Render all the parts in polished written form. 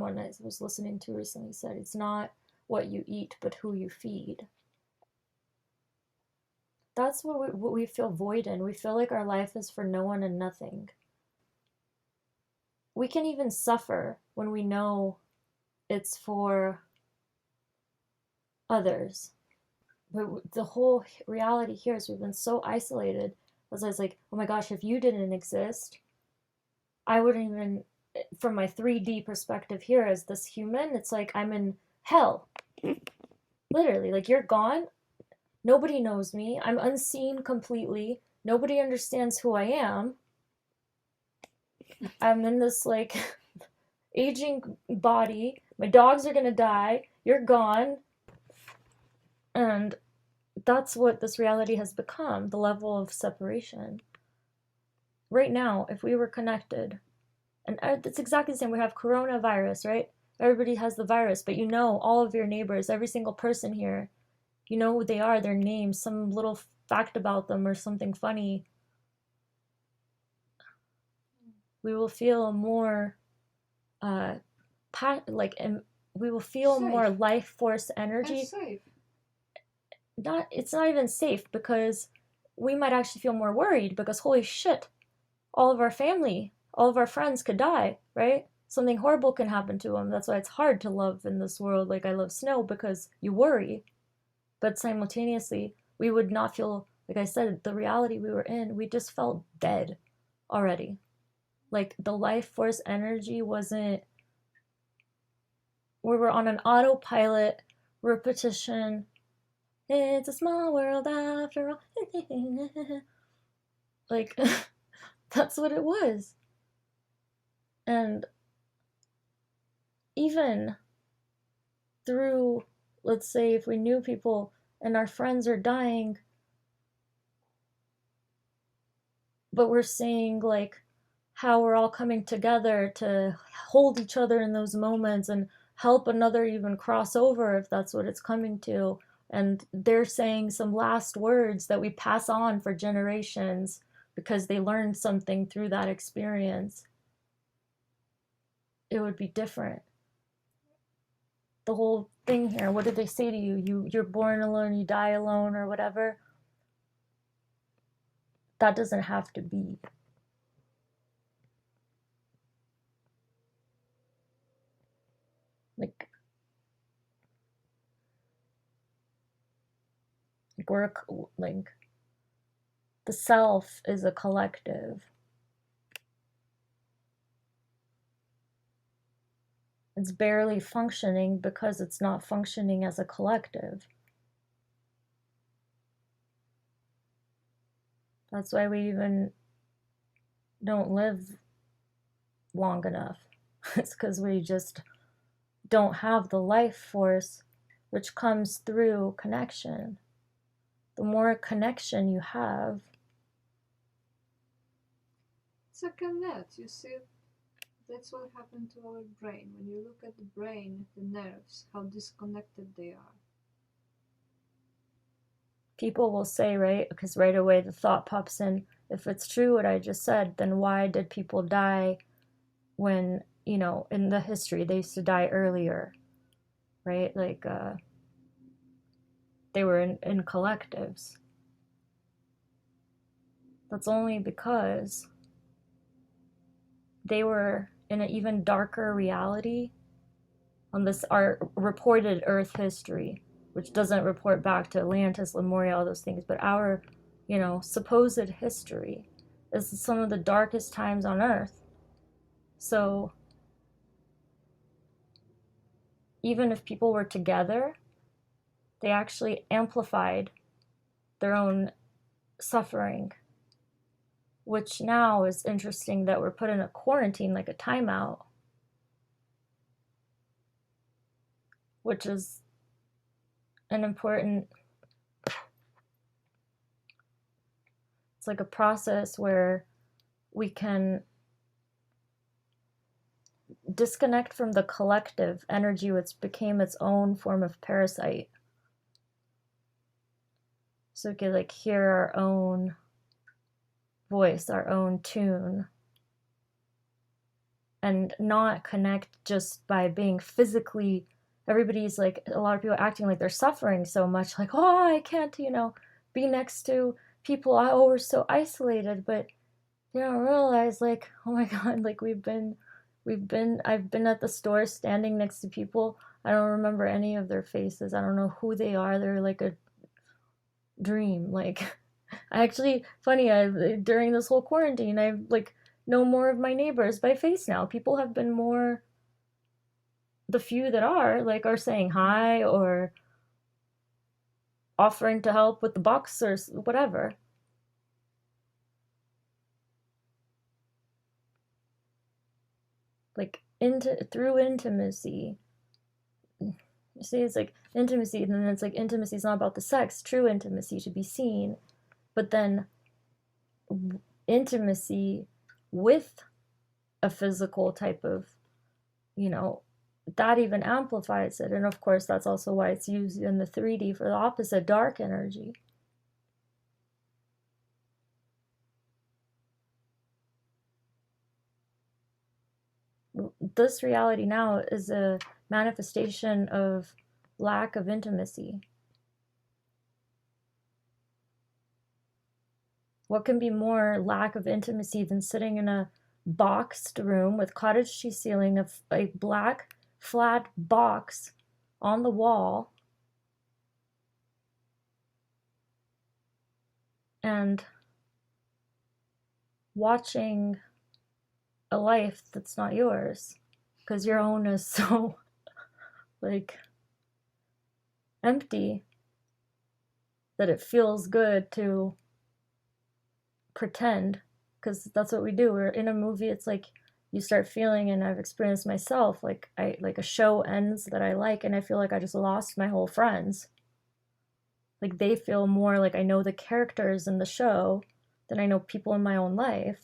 someone I was listening to recently said, it's not what you eat, but who you feed. That's what we feel void in. We feel like our life is for no one and nothing. We can even suffer when we know it's for others. But the whole reality here is we've been so isolated. As I was like, oh my gosh, if you didn't exist, I wouldn't even, from my 3D perspective here as this human, it's like I'm in hell. Literally, like you're gone. Nobody knows me. I'm unseen completely. Nobody understands who I am. I'm in this like aging body. My dogs are gonna die. You're gone. And that's what this reality has become, the level of separation. Right now, if we were connected, and it's exactly the same, we have coronavirus, right? Everybody has the virus, but you know all of your neighbors, every single person here, you know who they are, their names, some little fact about them or something funny. We will feel more we will feel Safe. more life force energy. And safe. It's not even safe, because we might actually feel more worried, because holy shit, all of our family, all of our friends could die, right? Something horrible can happen to them. That's why it's hard to love in this world like I love snow, because you worry. But simultaneously, we would not feel, like I said, the reality we were in, we just felt dead already. Like the life force energy wasn't, we were on an autopilot repetition. It's a small world after all. Like, that's what it was. And even through, let's say, if we knew people and our friends are dying, but we're seeing like how we're all coming together to hold each other in those moments and help another even cross over if that's what it's coming to. And they're saying some last words that we pass on for generations because they learned something through that experience. It would be different. The whole thing here, what did they say to you? You're born alone, you die alone, or whatever. That doesn't have to be. Like we're like the self is a collective. It's barely functioning because it's not functioning as a collective. That's why we even don't live long enough. It's because we just don't have the life force which comes through connection. The more connection you have, It's like a net, you see. That's what happened to our brain. When you look at the brain, the nerves, how disconnected they are. people will say, right? Because right away the thought pops in, if it's true what I just said, then why did people die when, in the history they used to die earlier, right? Like they were in collectives. That's only because they were in an even darker reality on this our reported Earth history, which doesn't report back to Atlantis, Lemuria, all those things, but our, supposed history is some of the darkest times on Earth. So even if people were together, they actually amplified their own suffering, which now is interesting that we're put in a quarantine, like a timeout, which is an important, it's like a process where we can disconnect from the collective energy, which became its own form of parasite. So we could like hear our own voice, our own tune, and not connect just by being physically. Everybody's like, a lot of people acting like they're suffering so much, like, oh, I can't, be next to people. Oh, we're so isolated, but they don't realize, like, oh my God, like I've been at the store standing next to people. I don't remember any of their faces. I don't know who they are. They're like a dream. Like, I actually, funny, during this whole quarantine, I like know more of my neighbors by face now. People have been more, the few that are, like, are saying hi or offering to help with the box or whatever. Like, through intimacy. You see, it's like intimacy, and then it's like intimacy is not about the sex. True intimacy to be seen, but then intimacy with a physical type of, that even amplifies it. And of course, that's also why it's used in the 3D for the opposite, dark energy. This reality now is a manifestation of lack of intimacy. What can be more lack of intimacy than sitting in a boxed room with cottage cheese ceiling of a black flat box on the wall and watching a life that's not yours because your own is so like empty that it feels good to pretend, because that's what we do. We're in a movie, it's like you start feeling, and I've experienced myself, like a show ends that I like and I feel like I just lost my whole friends. Like they feel more like I know the characters in the show than I know people in my own life.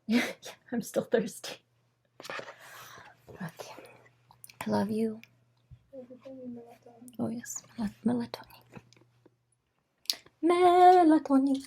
Yeah, I'm still thirsty. Okay. I love you. Oh yes, melatonin. Melatonin.